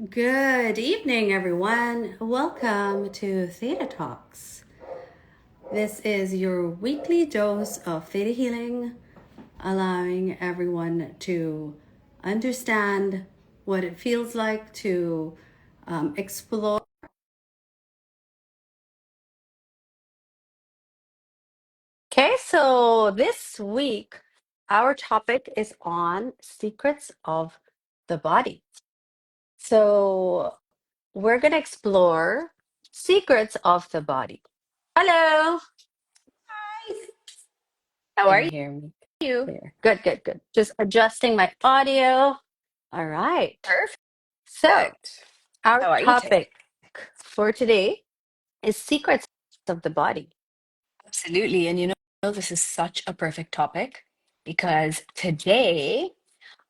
Good evening, everyone. Welcome to Theta Talks. This is your weekly dose of theta healing, allowing everyone to understand what it feels like to explore. Okay, so this week, our topic is on secrets of the body. So, we're going to explore secrets of the body. Hello. How are Can hear me you? clear. Good, good, good. Just adjusting my audio. All right. So, Perfect. our How are you today? topic for today is secrets of the body. Absolutely. And this is such a perfect topic because today,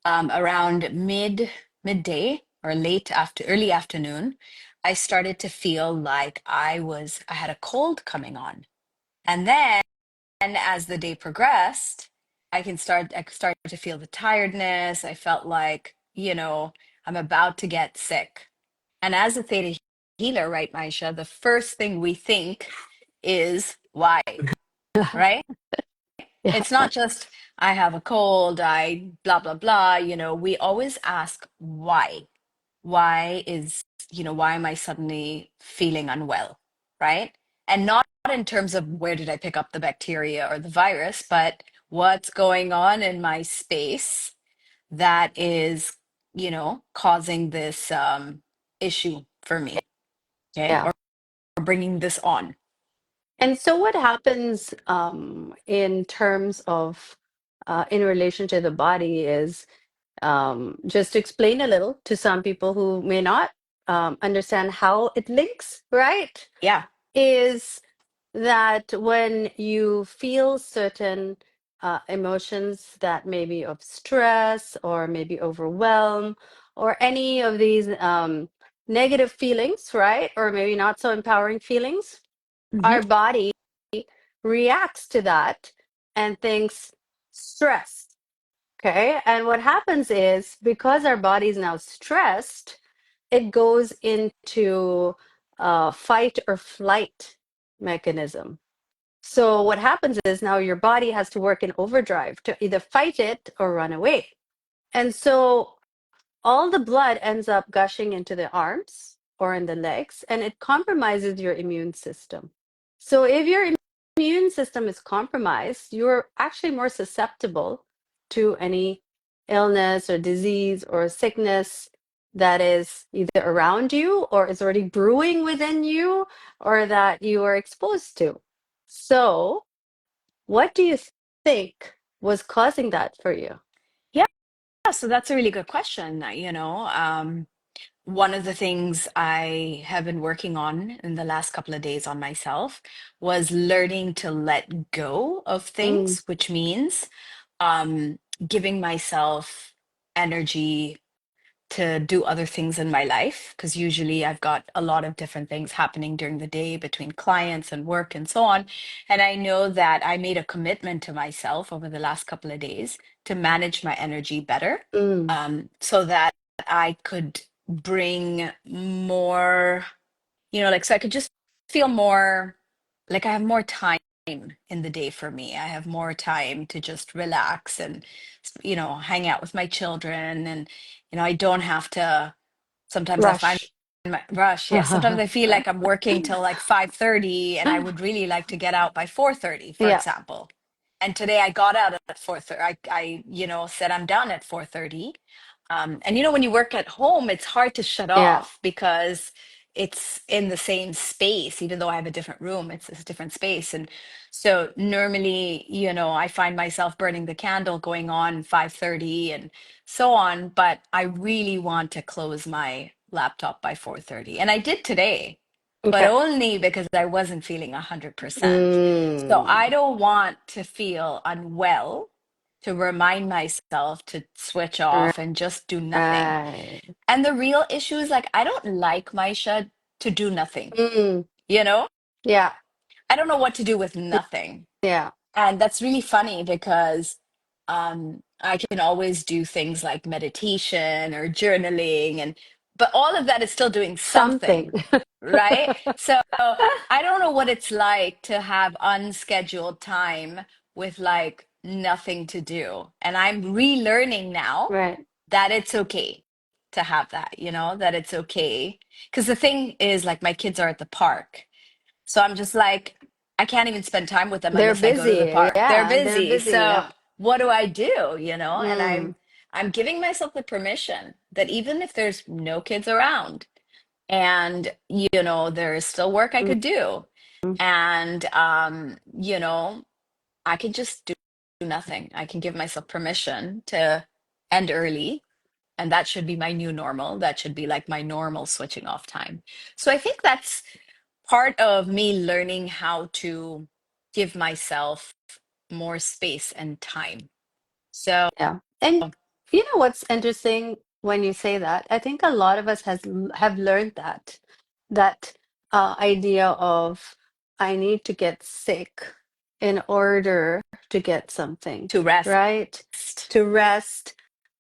around midday or early afternoon, I started to feel like I had a cold coming on. And then as the day progressed, I started to feel the tiredness. I felt like, I'm about to get sick. And as a theta healer, right, Maisha, the first thing we think is why, right? Yeah, It's not just I have a cold, I blah, blah, blah. We always ask why. Why am I suddenly feeling unwell, right? And not in terms of where did I pick up the bacteria or the virus, but what's going on in my space that is, causing this issue for me, okay? yeah. Or bringing this on. And so, what happens in terms of in relation to the body is just to explain a little to some people who may not understand how it links, right? Yeah. Is that when you feel certain emotions that may be of stress or maybe overwhelm or any of these negative feelings, right? Or maybe not so empowering feelings, Hmm. our body reacts to that and thinks stress. Okay. And what happens is because our body is now stressed, it goes into fight or flight mechanism. So what happens is now your body has to work in overdrive to either fight it or run away. And so all the blood ends up gushing into the arms or in the legs, and it compromises your immune system. So if your immune system is compromised, you're actually more susceptible to any illness or disease or sickness that is either around you or is already brewing within you or that you are exposed to. So, what do you think was causing that for you? Yeah. So that's a really good question. One of the things I have been working on in the last couple of days on myself was learning to let go of Mm, things, which means um, giving myself energy to do other things in my life because usually I've got a lot of different things happening during the day between clients and work and so on. And I know that I made a commitment to myself over the last couple of days to manage my energy better, mm, so that I could bring more, so I could just feel more like I have more time in the day for me. I have more time to just relax and, hang out with my children. And, I don't have to, sometimes I find rush. my rush. Yeah. Sometimes I feel like I'm working till like 5:30 and I would really like to get out by 4:30, for Yeah. example. And today I got out at 4:30. I said I'm done at 4:30. And when you work at home, it's hard to shut Yeah. off because it's in the same space, even though I have a different room, it's a different space. And so normally, I find myself burning the candle going on 5:30 and so on, but I really want to close my laptop by 4:30. And I did today, but Okay. only because I wasn't feeling 100%. So Mm, I don't want to feel unwell to remind myself to switch off and just do nothing. right. And the real issue is like, I don't like Maisha to do nothing, Mm, you know? yeah. I don't know what to do with nothing. Yeah. And that's really funny because I can always do things like meditation or journaling, and but all of that is still doing Something. something, right? So I don't know what it's like to have unscheduled time with like nothing to do. And I'm relearning now Right. that it's okay to have that, that it's okay. Because the thing is, like, my kids are at the park. So I'm just like, I can't even spend time with them They're unless I go to the busy. park. They're Yeah, they're busy. busy. So Yeah. what do I do, And Mm, I'm giving myself the permission that even if there's no kids around and there is still work I mm, could do, mm. and I can just do nothing. I can give myself permission to end early, and that should be my new normal. That should be like my normal switching off time. So I think that's part of me learning how to give myself more space and time. So, Yeah. And you know what's interesting when you say that? I think a lot of us have learned that idea of I need to get sick in order to get something, to rest. right? To rest.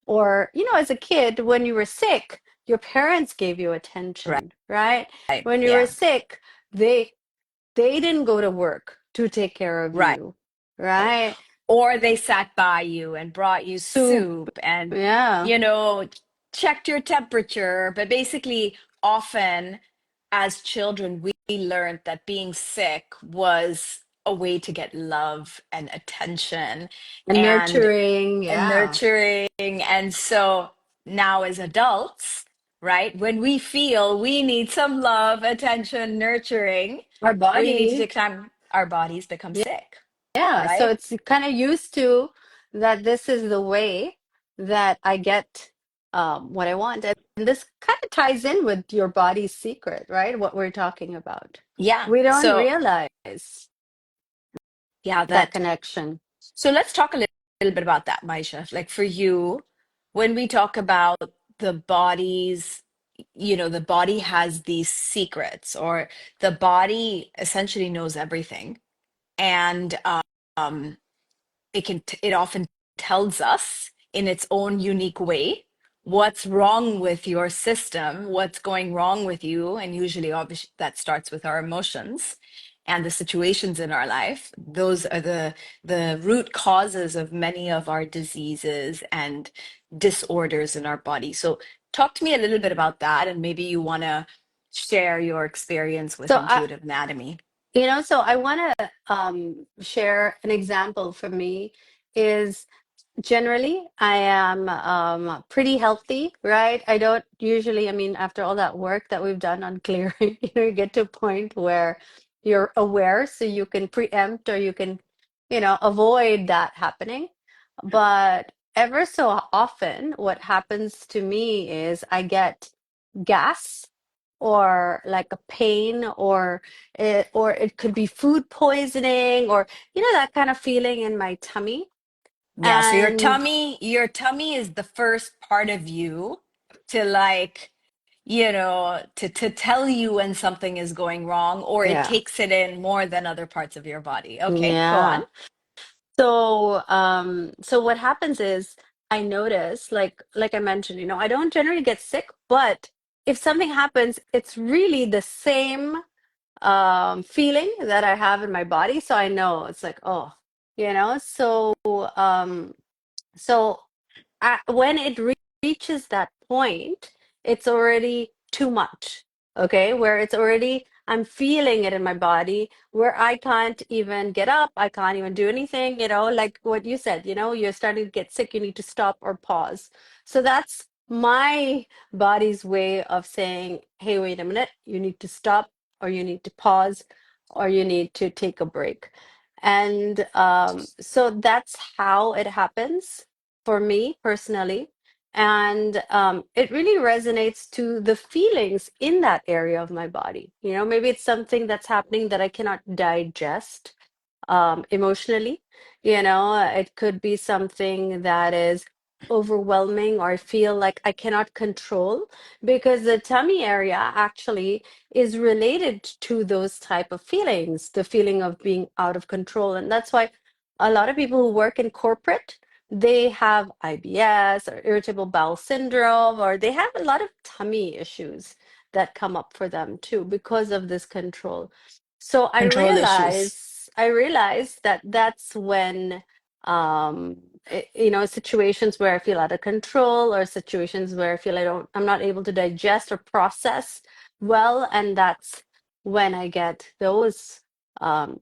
Or, as a kid, when you were sick, your parents gave you Right. attention, right? When you were Yeah. sick, they didn't go to work to take care of Right. you, right? Or they sat by you and brought you Soup, soup and, yeah. you know, checked your temperature. But basically, often as children, we learned that being sick was a way to get love and attention And and nurturing, yeah. nurturing. And so now, as adults, right, when we feel we need some love, attention, nurturing, Our we need to body, take time, our bodies become sick, yeah. So right? it's kind of used to that this is the way that I get what I want. And this kind of ties in with your body's secret, right? What we're talking about. Yeah. We don't So, realize yeah, that that. connection. So let's talk a little bit about that, Maisha. Like for you, when we talk about the body's, the body has these secrets, or the body essentially knows everything. And um, it often tells us in its own unique way what's wrong with your system, what's going wrong with you. And usually, obviously, that starts with our emotions and the situations in our life. Those are the root causes of many of our diseases and disorders in our body. So talk to me a little bit about that, and maybe you want to share your experience with So I, intuitive anatomy. so I want to share an example for me is generally, I am pretty healthy, right? I don't usually, I mean, after all that work that we've done on clearing, you get to a point where you're aware so you can preempt or you can, avoid that happening. But ever so often, what happens to me is I get gas or like a pain or it could be food poisoning or that kind of feeling in my tummy. Yeah, so And your tummy is the first part of you to like, to tell you when something is going wrong, or it yeah, takes it in more than other parts of your body. Okay, go on. yeah. So what happens is I notice, like I mentioned, I don't generally get sick, but if something happens, it's really the same feeling that I have in my body. So I know it's like, oh, um, so when it reaches that point, it's already too much. Okay, where it's already, I'm feeling it in my body, where I can't even get up, I can't even do anything, like what you said, you're starting to get sick, you need to stop or pause. So that's my body's way of saying, hey, wait a minute, you need to stop, or you need to pause, or you need to take a break. And so that's how it happens for me personally. And it really resonates to the feelings in that area of my body. Maybe it's something that's happening that I cannot digest emotionally. It could be something that is overwhelming or I feel like I cannot control, because the tummy area actually is related to those type of feelings, the feeling of being out of control. And that's why a lot of people who work in corporate, they have IBS or irritable bowel syndrome, or they have a lot of tummy issues that come up for them too because of this control. So Control issues. I realized that that's when situations where I feel out of control, or situations where I feel I'm not able to digest or process well, and that's when I get those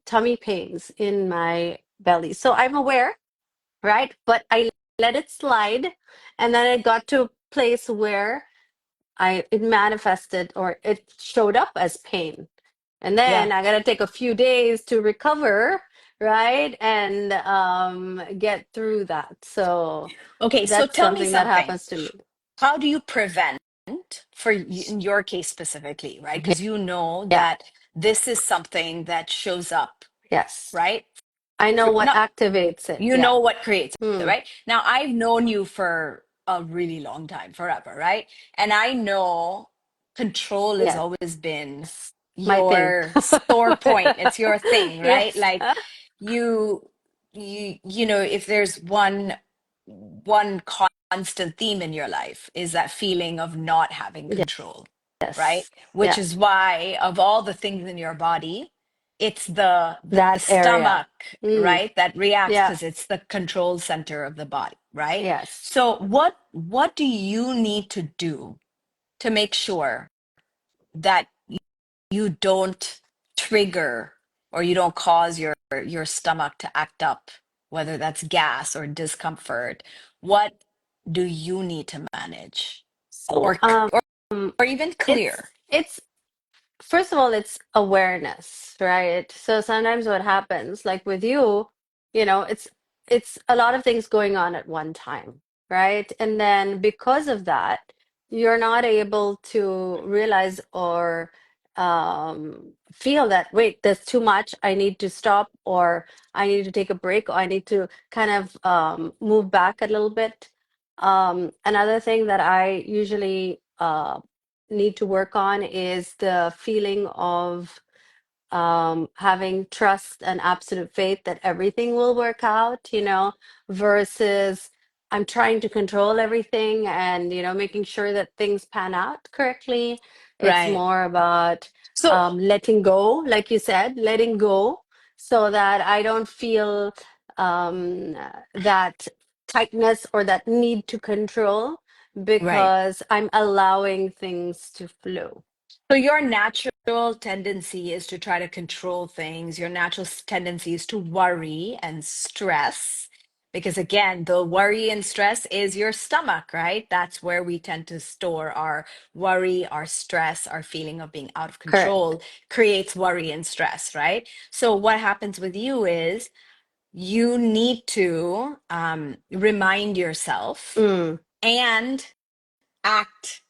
tummy pains in my belly. So I'm aware, right? But I let it slide, and then it got to a place where I it manifested, or it showed up as pain. And Yeah. then I gotta take a few days to recover, right? And get through that. So Okay, so that's tell me something that something. happens to me. How do you prevent, in your case specifically, right? Yeah, Because you know yeah, that this is something that shows up, yes. right? I know For, what not activates it. you Yeah. know what creates it, Hmm. right? Now, I've known you for a really long time, forever, right? And I know control has Yes. always been My thing. your sore point. It's your thing, right? Yes. Like you, if there's one constant theme in your life is that feeling of not having control, right? Yes. Which Yeah. is why of all the things in your body, it's the That area. stomach, Mm. right, that reacts Yeah. because it's the control center of the body, right? Yes. So what do you need to do to make sure that you don't trigger or you don't cause your stomach to act up, whether that's gas or discomfort? What do you need to manage, So or even it's clear? it's first of all, it's awareness, right? So sometimes what happens, like with you, it's a lot of things going on at one time, right? And then because of that, you're not able to realize or feel that, wait, there's too much, I need to stop, or I need to take a break, or I need to kind of move back a little bit. Another thing that I usually need to work on is the feeling of having trust and absolute faith that everything will work out, versus I'm trying to control everything and, making sure that things pan out correctly. It's Right. more about So letting go, like you said, letting go so that I don't feel that tightness or that need to control, right. because I'm allowing things to flow. So your natural tendency is to try to control things. Your natural tendency is to worry and stress. Because again, the worry and stress is your stomach, right? That's where we tend to store our worry, our stress, our feeling of being out of Correct. control creates worry and stress, right? So what happens with you is you need to remind yourself Mm, and act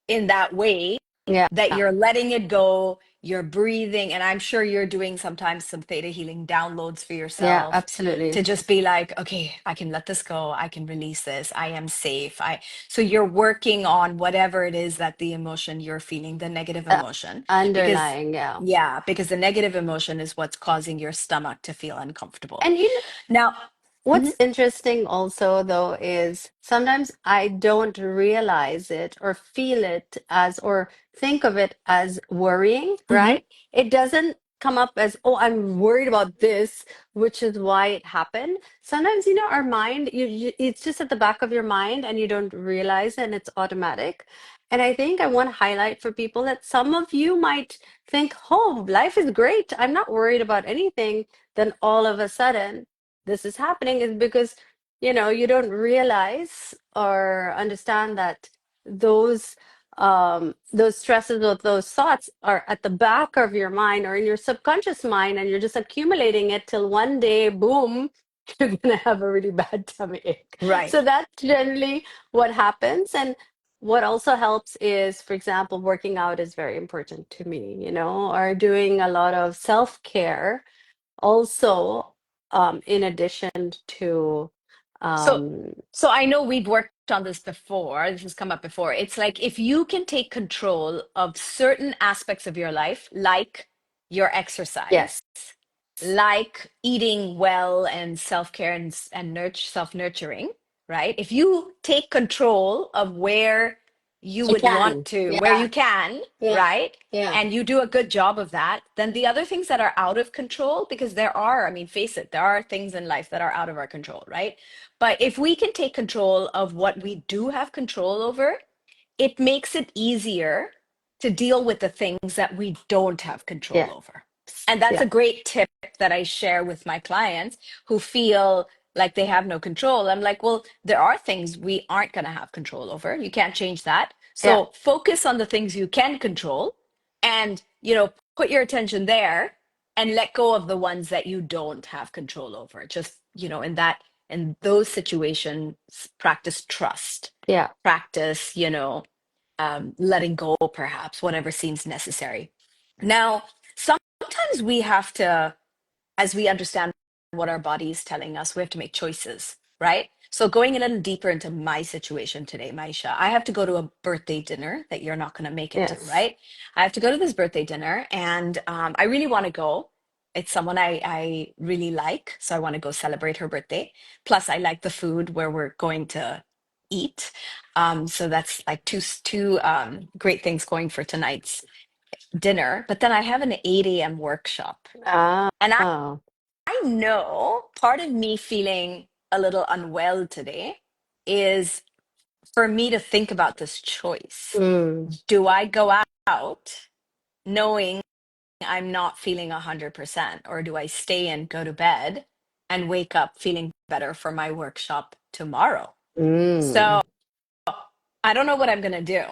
in that way yeah. that you're letting it go, you're breathing, and I'm sure you're doing sometimes some theta healing downloads for Yeah, yourself to absolutely. just be like, okay, I can let this go, I can release this, I am safe. I So you're working on whatever it is that the emotion you're feeling, the negative Uh, emotion, because underlying, yeah. yeah, because the negative emotion is what's causing your stomach to feel uncomfortable. And Now, mhm, what's interesting also, though, is sometimes I don't realize it or feel it as, or think of it as worrying, mhm, right? It doesn't come up as, oh, I'm worried about this, which is why it happened. Sometimes, our mind, it's just at the back of your mind and you don't realize it, and it's automatic. And I think I want to highlight for people that some of you might think, oh, life is great. I'm not worried about anything. Then all of a sudden, this is happening, is because you don't realize or understand that those those stresses or those thoughts are at the back of your mind or in your subconscious mind, and you're just accumulating it till one day, boom, you're gonna have a really bad tummy ache. So right. that's generally what happens. And what also helps is, for example, working out is very important to me, or doing a lot of self-care also, in addition to, So, um, so I know we've worked on this before. This has come up before. It's like if you can take control of certain aspects of your life, like your exercise, yes, like eating well and self-care and self-nurturing, right? If you take control of where you I would want can. to, where Yeah. you can, Yeah. right? Yeah. And you do a good job of that, then the other things that are out of control, because there are, I mean, face it, there are things in life that are out of our control, right? But if we can take control of what we do have control over, it makes it easier to deal with the things that we don't have control Yeah. over. And that's Yeah. a great tip that I share with my clients who feel like they have no control. I'm like, well, there are things we aren't going to have control over. You can't change that. Yeah. So focus on the things you can control and, put your attention there and let go of the ones that you don't have control over. Just, in those situations, practice trust, Yeah. practice, letting go, perhaps, whatever seems necessary. Now, sometimes we have to, as we understand what our body is telling us, we have to make choices, right? So, going a little deeper into my situation today, Maisha, I have to go to a birthday dinner that you're not going to make it to, Yes. right? I have to go to this birthday dinner, and I really want to go. It's someone I really like, so I want to go celebrate her birthday. Plus, I like the food where we're going to eat. So that's like two great things going for tonight's dinner. But then I have an 8 a.m. workshop. And Oh. I know part of me feeling a little unwell today is for me to think about this choice. Mm. Do I go out knowing I'm not feeling 100%, or do I stay and go to bed and wake up feeling better for my workshop tomorrow? So Mm. I don't know what I'm going to do,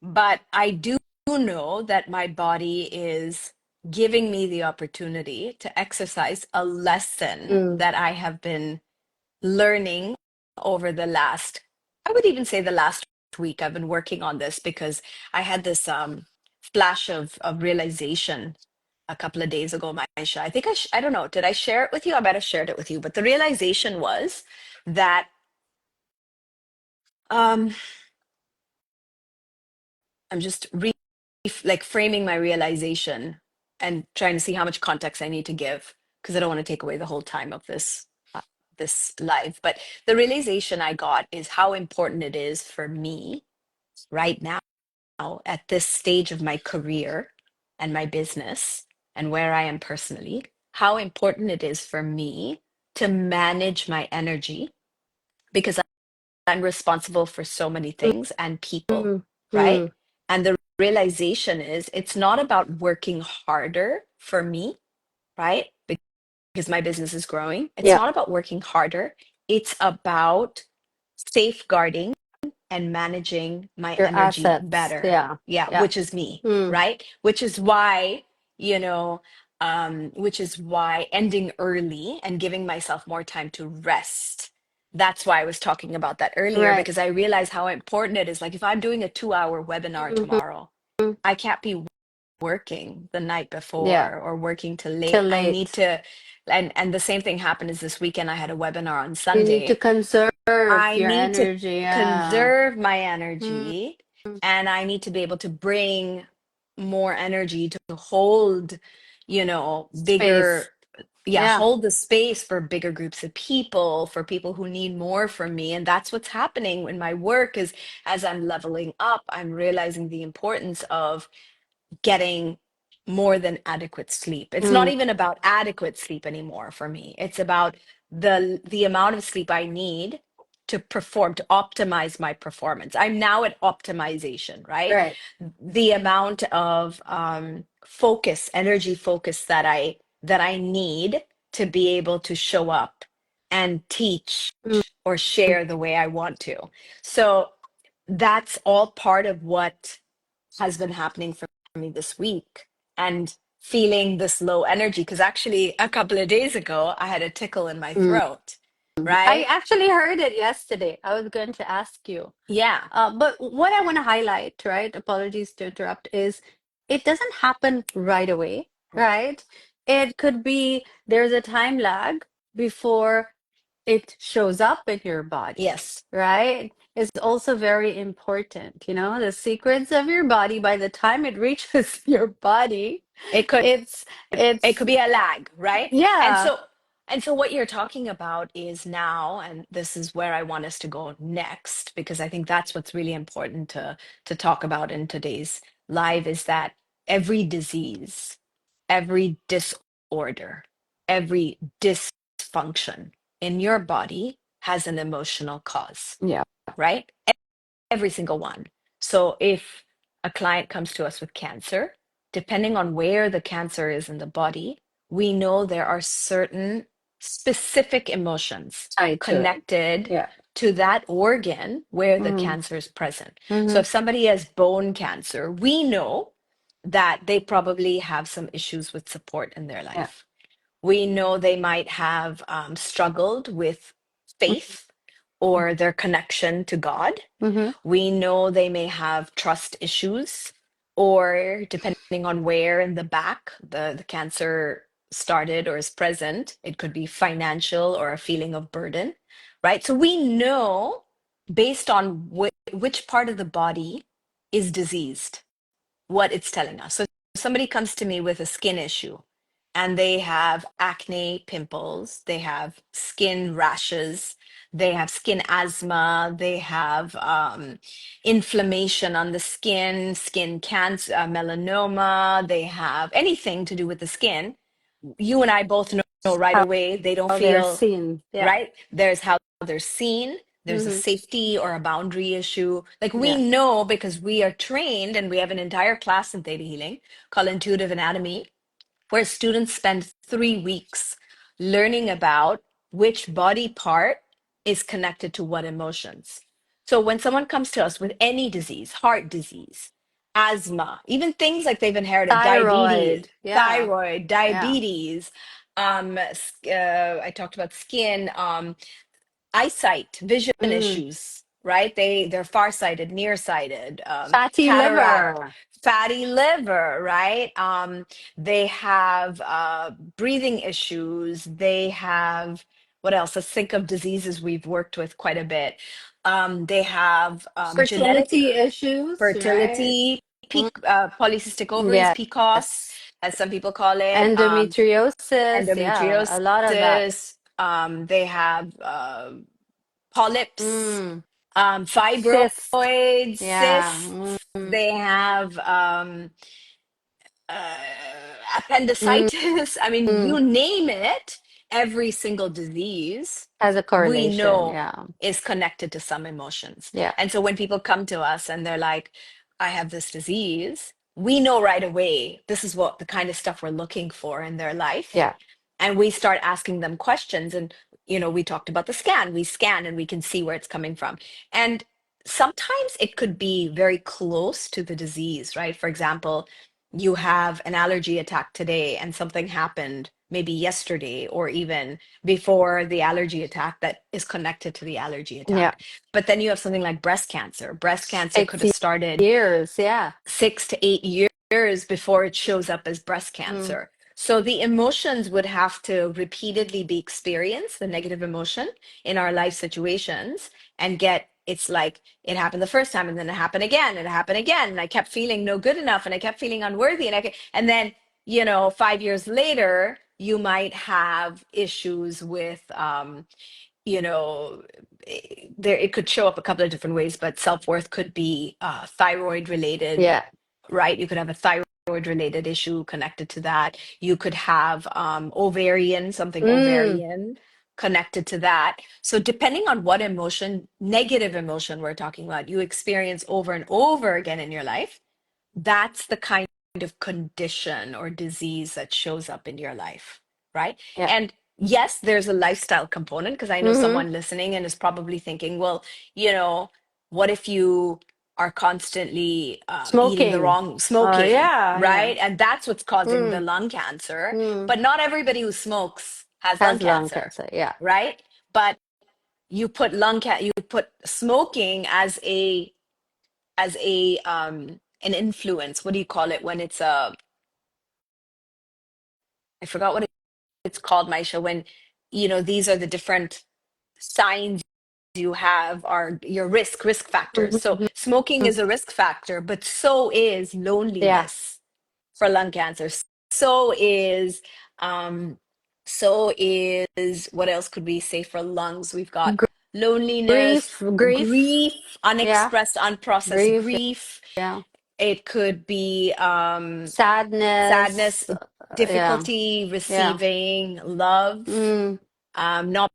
but I do know that my body is giving me the opportunity to exercise a lesson Mm. that I have been learning over the last, I would even say the last week. I've been working on this because I had this flash of realization a couple of days ago, Maisha. I think I don't know, did I share it with you? I might have shared it with you, but the realization was that um, I'm just like framing my realization and trying to see how much context I need to give because I don't want to take away the whole time of this live. But the realization I got is how important it is for me right now at this stage of my career and my business and where I am personally, how important it is for me to manage my energy because I'm responsible for so many things and people, Mm. right? Mm. And the realization is it's not about working harder for me, right? Because my business is growing. It's Yeah. not about working harder. It's about safeguarding and managing my Your energy assets. better. Yeah. Yeah, Yeah. which is me, Mm. right? You know, which is why ending early and giving myself more time to rest. That's why I was talking about that earlier, Right. because I realize how important it is. Like if I'm doing a 2 hour webinar Mhm. tomorrow, I can't be working the night Yeah. before or working till late. Till I need late. to, and the same thing happened is this weekend I had a webinar on You need to Sunday. conserve I your need to energy. Yeah. conserve my Mm. energy and I need to be able to bring more energy to hold, Space. bigger, yeah, Yeah. hold the space for bigger groups of people, for people who need more from me. And that's what's happening in my work is as I'm leveling up, I'm realizing the importance of getting more than adequate sleep. It's not Mm. even about adequate sleep anymore for me. It's about the amount of sleep I need to perform, to optimize my performance. I'm now at optimization, right? Right. The amount of focus, energy focus that I need to be able to show up and teach Mm. or share the way I want to. So that's all part of what has been happening for me this week and feeling this low energy because actually a couple of days ago I had a tickle in my Mm. throat, I right? actually heard it yesterday. I was going to ask you. Yeah. But what I want to highlight, right? Apologies to interrupt, is it doesn't happen right away, right? It could be there's a time lag before it shows up in your body, Yes. right? Is also very important. You know, the secrets of your body, by the time it reaches your body, It could it's, it it's, could be a lag, right? And yeah, so what you're talking about is now, and this is where I want us to go next, because I think that's what's really important to talk about in today's live, is that every disease, every disorder, every dysfunction in your body has an emotional cause, yeah, right? Every single one. So if a client comes to us with cancer, depending on where the cancer is in the body, we know there are certain specific emotions tied to it. connected Yeah. to that organ where the Mm-hmm. cancer is present. So Mm-hmm. if somebody has bone cancer, we know that they probably have some issues with support in their Yeah. life. We know they might have struggled with faith or their connection to God. Mm-hmm. We know they may have trust issues, or depending on where in the back the cancer started or is present, it could be financial or a feeling of burden, right? So we know based on which part of the body is diseased, what it's telling us. So somebody comes to me with a skin issue and they have acne, pimples, they have skin rashes, they have skin asthma, they have inflammation on the skin, skin cancer, melanoma, they have anything to do with the skin. You and I both know right How away they don't they're feel seen. Yeah. right. There's how they're seen. There's a Mm-hmm. safety or a boundary issue. Like we Yeah. know because we are trained and we have an entire class in theta healing called Intuitive Anatomy, where students spend 3 weeks learning about which body part is connected to what emotions. So when someone comes to us with any disease, heart disease, asthma, even things like they've inherited, diabetes, Thyroid. Yeah. thyroid, Yeah. diabetes, I talked about skin, eyesight, vision Mm. issues, right? They're farsighted, nearsighted, Fatty cataract, liver. fatty liver, right? They have breathing issues. They have what else? Let's think of diseases we've worked with quite a bit. They have genetic Fertility issues, right? fertility, Mm. polycystic ovaries, PCOS, Yes. as some people call it. Endometriosis. Yeah. A lot of that. Endometriosis. They have polyps, Mm. Cyst. fibroids, Yeah. cysts. They have uh, Mm. appendicitis. I mean, Mm. you name it, every single disease Has a we correlation. know Yeah. is connected to some emotions. Yeah. And so when people come to us and they're like, I have this disease, we know right away this is what the kind of stuff we're looking for in their life. Yeah. And we start asking them questions. And, we talked about the scan. We scan and we can see where it's coming from. And sometimes it could be very close to the disease, right? For example, you have an allergy attack today and something happened maybe yesterday or even before the allergy attack that is connected to the allergy Yeah. attack. But then you have something like breast cancer. Breast cancer could Takes have started years. Yeah. 6 to 8 years before it shows up as breast Mm. cancer. So the emotions would have to repeatedly be experienced, the negative emotion in our life situations, and it's like it happened the first time and then it happened again and it happened again. And I kept feeling no good enough and I kept feeling unworthy. And then, 5 years later, you might have issues with, you know, there it could show up a couple of different ways, but self-worth could be thyroid related, Yeah. right? You could have a thyroid related issue connected to that. You could have something Mm. ovarian connected to that. So depending on what emotion, negative emotion we're talking about, you experience over and over again in your life, that's the kind of condition or disease that shows up in your life, right? Yeah. And yes, there's a lifestyle component because I know Mm-hmm. someone listening and is probably thinking, well, you know, what if you are constantly eating the Smoking. wrong smoking, Yeah. Yeah. right? And that's what's causing the Mm. lung cancer. Mm. But not everybody who smokes has lung Has lung cancer, cancer. Yeah. right? But you put smoking as a an influence. What do you call it when it's a I forgot what it's called, Maisha, when these are the different signs you have are your risk factors. So Mhm. smoking is a risk factor, but so is Yeah. loneliness for lung cancer. So is um so is what else could we say for lungs? We've got Gr- loneliness, grief. grief, Yeah. unexpressed, unprocessed Grief. grief. Yeah. It could be sadness, Sadness. Yeah. difficulty Yeah. receiving love, Mm, not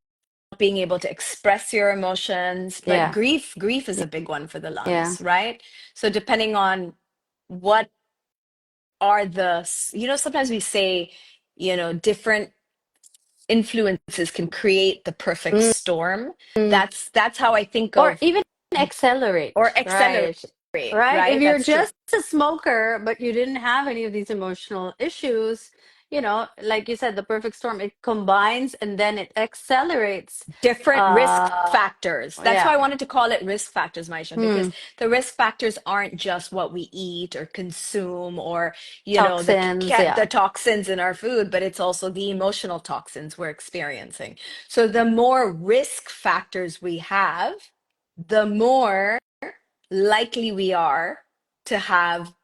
being able to express your emotions. But yeah. grief is a big one for the Yeah. lungs, right? So depending on what are sometimes we say, different influences can create the perfect Mm, storm. mm. That's how I think Or of, even or accelerate, accelerate, right? Right? If right? you're That's true. just a smoker, but you didn't have any of these emotional issues, like you said, the perfect storm, it combines and then it accelerates. Different risk Uh, factors. That's why yeah. I wanted to call it risk factors, Maisha, because Hmm. the risk factors aren't just what we eat or consume, or Toxins. the Yeah. toxins in our food, but it's also the emotional toxins we're experiencing. So the more risk factors we have, the more likely we are to have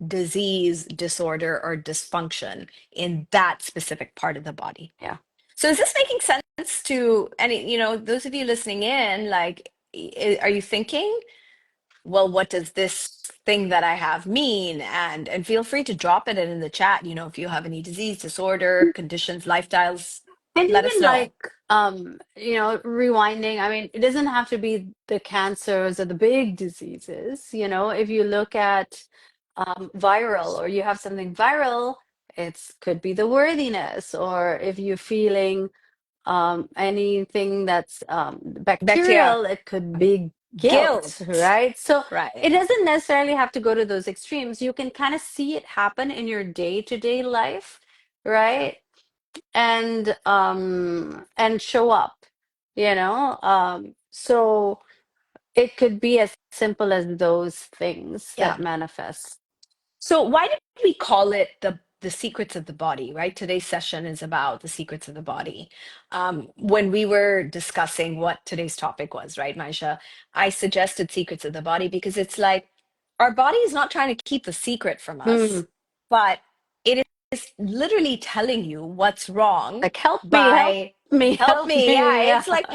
disease, disorder, or dysfunction in that specific part of the body. Yeah. So is this making sense to any, those of you listening in, like, are you thinking, well, what does this thing that I have mean? And feel free to drop it in the chat, if you have any disease, disorder, conditions, lifestyles, And let us even know. like, rewinding, I mean, it doesn't have to be the cancers or the big diseases. If you look at viral, or you have something viral, it's could be the worthiness, or if you're feeling anything that's Back to you. bacterial, it could be Guilt, guilt, right? So right? it doesn't necessarily have to go to those extremes. You can kind of see it happen in your day-to-day life, right? And show up, so it could be as simple as those things that Yeah. manifest. So why did we call it the secrets of the body, right? Today's session is about the secrets of the body. When we were discussing what today's topic was, right, Maisha, I suggested secrets of the body because it's like our body is not trying to keep the secret from Hmm. us, but it is literally telling you what's wrong Like, help me, help by me, help help me. Yeah, me. Yeah. it's like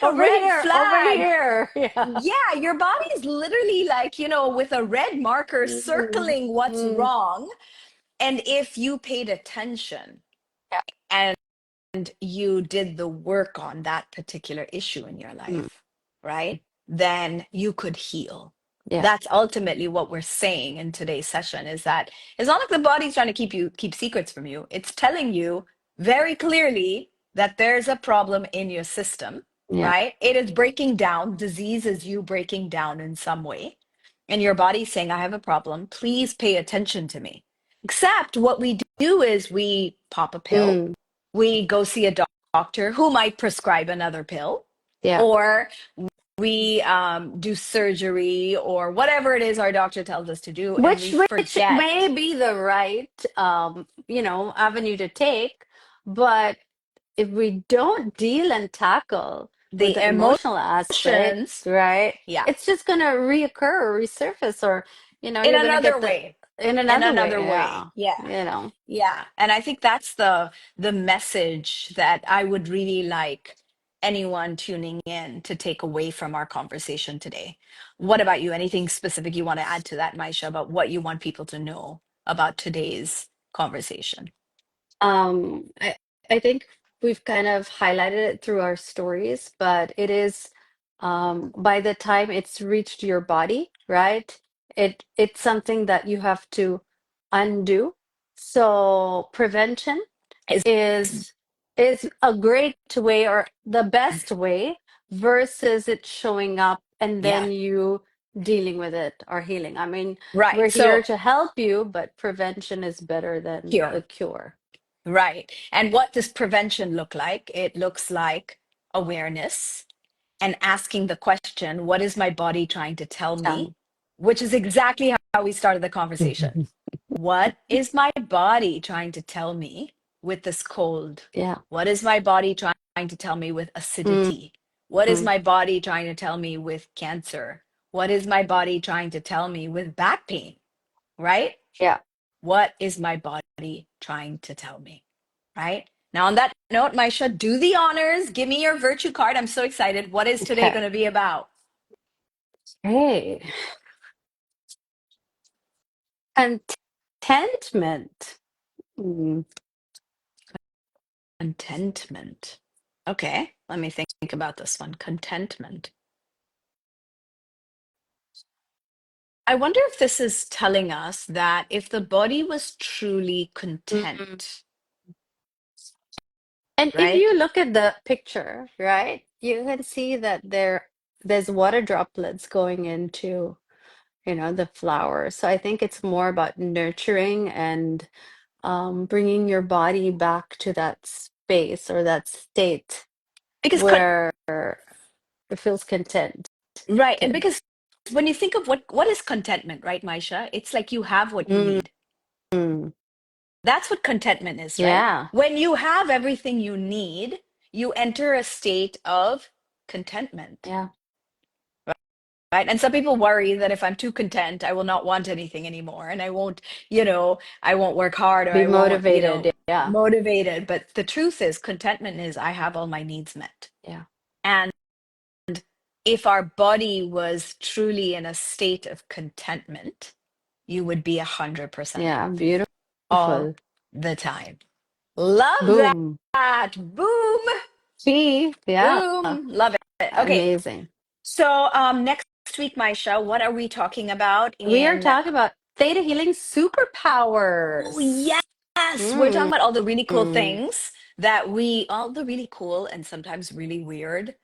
a Over red here, over flag. here. Yeah. Yeah, your body is literally like, with a red marker Mm, circling what's mm, wrong. And if you paid attention yeah. and you did the work on that particular issue in your Mm, life, right? Then you could heal. yeah. That's ultimately what we're saying in today's session, is that it's not like the body's trying to keep secrets from you. It's telling you very clearly that there's a problem in your system, Yeah. right? It is breaking down. Disease is you breaking down in some way. And your body's saying, I have a problem. Please pay attention to me. Except what we do is we pop a pill, Mm, we go see a doctor who might prescribe another pill, yeah. or we do surgery or whatever it is our doctor tells us to do, and we Which may forget be the right avenue to take, but if we don't deal and tackle with the the emotional aspect, emotions. right, Yeah, it's just gonna reoccur or resurface, or in you're gonna another get the way. in In another way. another Yeah. way. Yeah. You know. Yeah. And I think that's the message that I would really like anyone tuning in to take away from our conversation today. What about you? Anything specific you want to add to that, Maisha, about what you want people to know about today's conversation? I think we've kind of highlighted it through our stories, but it is by the time it's reached your body, right? It's something that you have to undo. So prevention Is is is a great way, or the best way, versus it showing up and yeah, then you dealing with it or healing. I mean, right. we're here So to help you, but prevention is better than the here, cure. right. And what does prevention look like? It looks like awareness and asking the question, what is my body trying to tell Yeah. me? Which is exactly how we started the conversation. What is my body trying to tell me with this cold? Yeah. What is my body trying to tell me with Mm, acidity? What is Mm. my body trying to tell me with cancer? What is my body trying to tell me with back pain? Right? Yeah. What is my body trying to tell me? Right? Now, on that note, Maisha, do the honors. Give me your virtue card. I'm so excited. What is today Okay. going to be about? Hey. Contentment. Mm. Contentment. Okay, let me think about this one. Contentment. I wonder if this is telling us that if the body was truly Mm. content, And if right? you look at the picture, right, you can see that there's water droplets going into, the flower. So I think it's more about nurturing and bringing your body back to that space or that state Because where it feels contented. right, and because when you think of what is contentment, right, Maisha? It's like you have what you Mm. need. That's what contentment is, right? Yeah. When you have everything you need, you enter a state of contentment. Yeah. Right. And some people worry that if I'm too content, I will not want anything anymore. And I won't work hard or Be I won't, motivated. Yeah. motivated. But the truth is, contentment is I have all my needs met. Yeah. And if our body was truly in a state of contentment, you would be 100% Yeah. happy all Beautiful. the time. Love Boom. that. Boom. See? Yeah. Boom. Love it. Okay. Amazing. So next week, Maisha, what are we talking about We are in talking about theta healing oh, superpowers. yes. We're talking Mm. about all the really cool things all the really cool and sometimes really weird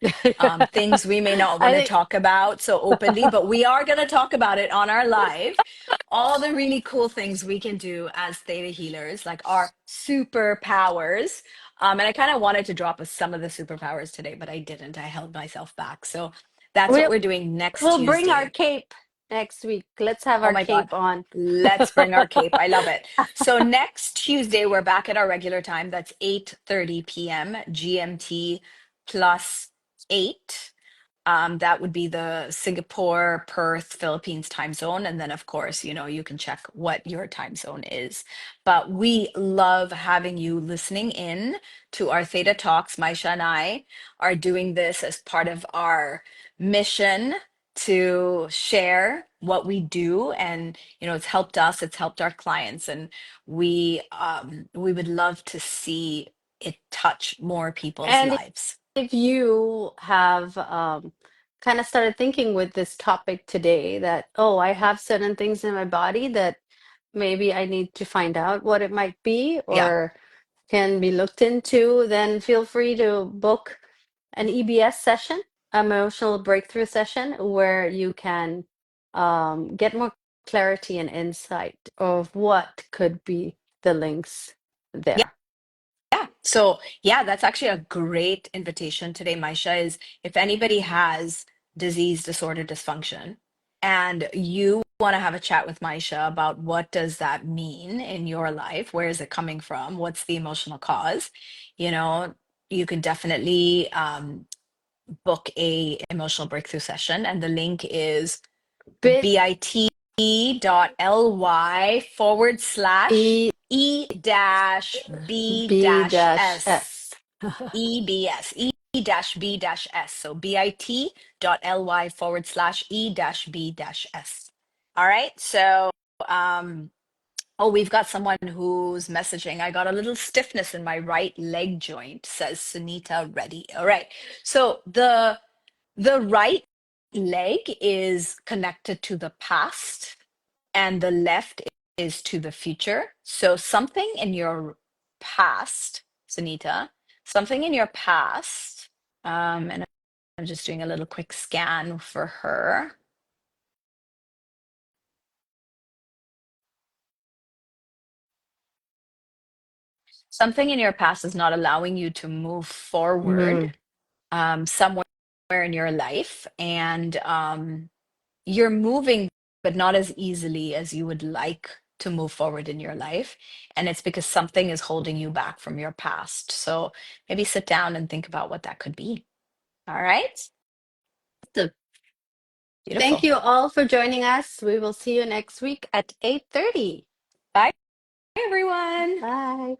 things we may not want to I talk about so openly, think but we are going to talk about it on our live. All the really cool things we can do as theta healers, like our superpowers. And I kind of wanted to drop some of the superpowers today, but I didn't. I held myself back. So that's what we'll we're doing next we'll bring our Tuesday. cape next week. Let's have Oh our my God. cape on. Let's bring our cape. I love it. So next Tuesday, we're back at our regular time. That's 8:30 p.m. GMT plus 8. That would be the Singapore, Perth, Philippines time zone. And then, of course, you can check what your time zone is. But we love having you listening in to our Theta Talks. Maisha and I are doing this as part of our mission to share what we do. And, it's helped us, it's helped our clients. And we would love to see it touch more people's And lives. if you have kind of started thinking with this topic today that, oh, I have certain things in my body that maybe I need to find out what it might be Yeah. or can be looked into, then feel free to book an EBS session, emotional breakthrough session, where you can get more clarity and insight of what could be the links there. Yeah. So, yeah, that's actually a great invitation today, Maisha, is if anybody has disease, disorder, dysfunction, and you want to have a chat with Maisha about what does that mean in your life? Where is it coming from? What's the emotional cause? You know, you can definitely book a emotional breakthrough session, and the link is Bit bit.ly/E E dash B B dash dash S. S. EBS, E dash B dash S. So bit.ly/E dash B dash S. All right. So, oh, we've got someone who's messaging. I got a little stiffness in my right leg joint, says Sunita Reddy. All right. So the right leg is connected to the past and the left is to the future. So something in your past, Sunita, something in your past, and I'm just doing a little quick scan for her. Something in your past is not allowing you to move forward Mm. somewhere in your life, and you're moving, but not as easily as you would like to move forward in your life. And it's because something is holding you back from your past. So maybe sit down and think about what that could be. All right. So thank Beautiful. you all for joining us. We will see you next week at 8:30. Bye, everyone. Bye.